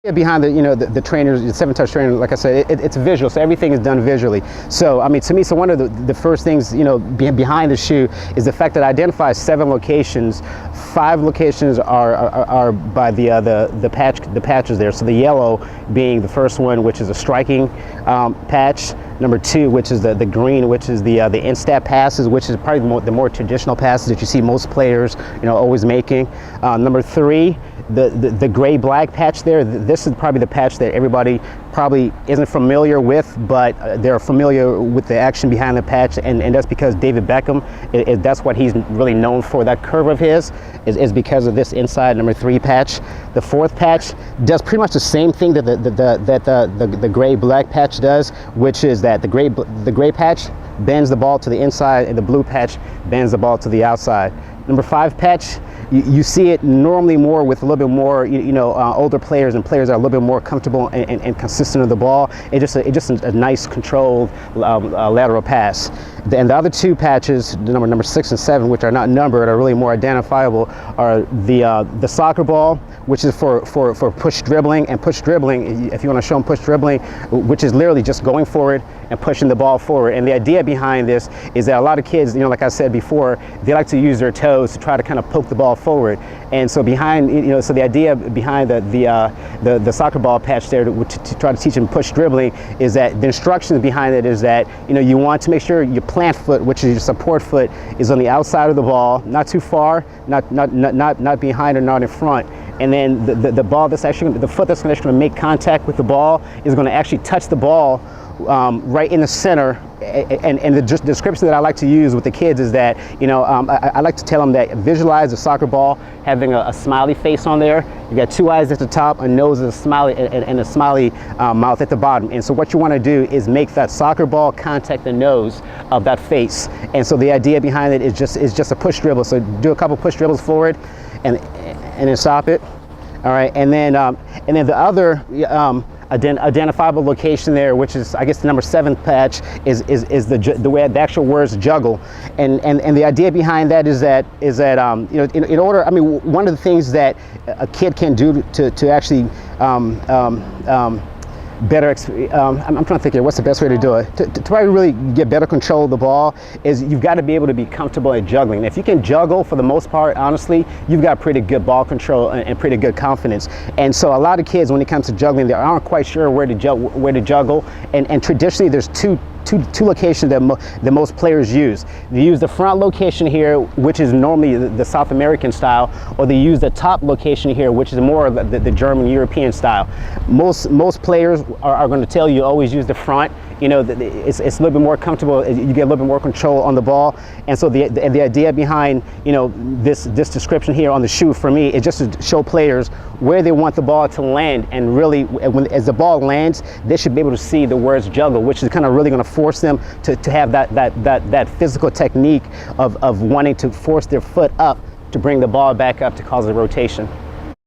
Behind the trainers, the 7-touch trainer, like I said, it's visual, so everything is done visually. So I mean, to me, so one of the first things behind the shoe is the fact that it identifies 7 locations. 5 locations are by the patches there. So the yellow being the first one, which is a striking patch. Number 2, which is the green, which is the in-step passes, which is probably the more traditional passes that you see most players always making. Number 3. The gray-black patch there, this is probably the patch that everybody probably isn't familiar with, but they're familiar with the action behind the patch, and that's because David Beckham, that's what he's really known for. That curve of his is because of this inside number 3 patch. The 4th patch does pretty much the same thing that the gray-black patch does, which is that the gray patch bends the ball to the inside, and the blue patch bends the ball to the outside. Number 5 patch, you see it normally more with a little bit more, older players and players that are a little bit more comfortable and consistent with the ball. It's just a nice controlled lateral pass. And the other 2 patches, number 6 and 7, which are not numbered, are really more identifiable, are the soccer ball, which is for push dribbling. And push dribbling, if you want to show them push dribbling, which is literally just going forward and pushing the ball forward. And the idea behind this is that a lot of kids, like I said before, they like to use their toes to try to kind of poke the ball forward. And so so the idea behind the soccer ball patch there to try to teach them push dribbling is that the instructions behind it is that you want to make sure your plant foot, which is your support foot, is on the outside of the ball, not too far, not behind or not in front. And then the ball that's actually, the foot that's actually going to make contact with the ball is going to actually touch the ball right in the center. And the description that I like to use with the kids is that, I like to tell them that visualize the soccer ball having a smiley face on there. You got 2 eyes at the top, a nose, and a smiley mouth at the bottom. And so what you want to do is make that soccer ball contact the nose of that face. And so the idea behind it is just a push dribble. So do a couple push dribbles forward, and then stop it. All right, and then the other identifiable location there, which is, I guess, the number 7 patch, is the way the actual words juggle, and the idea behind that is that in order, I mean, one of the things that a kid can do to actually better, I'm trying to think here, what's the best way to do it? To probably really get better control of the ball is you've got to be able to be comfortable at juggling. And if you can juggle for the most part, honestly, you've got pretty good ball control and pretty good confidence. And so a lot of kids, when it comes to juggling, they aren't quite sure where to juggle. And traditionally, there's two locations that most players use. They use the front location here, which is normally the South American style, or they use the top location here, which is more the German European style. Most players are going to tell you always use the front. It's a little bit more comfortable. You get a little bit more control on the ball. And so the idea behind this description here on the shoe for me is just to show players where they want the ball to land, and really as the ball lands, they should be able to see the words juggle, which is kind of really going to force them to have that physical technique of wanting to force their foot up to bring the ball back up to cause a rotation.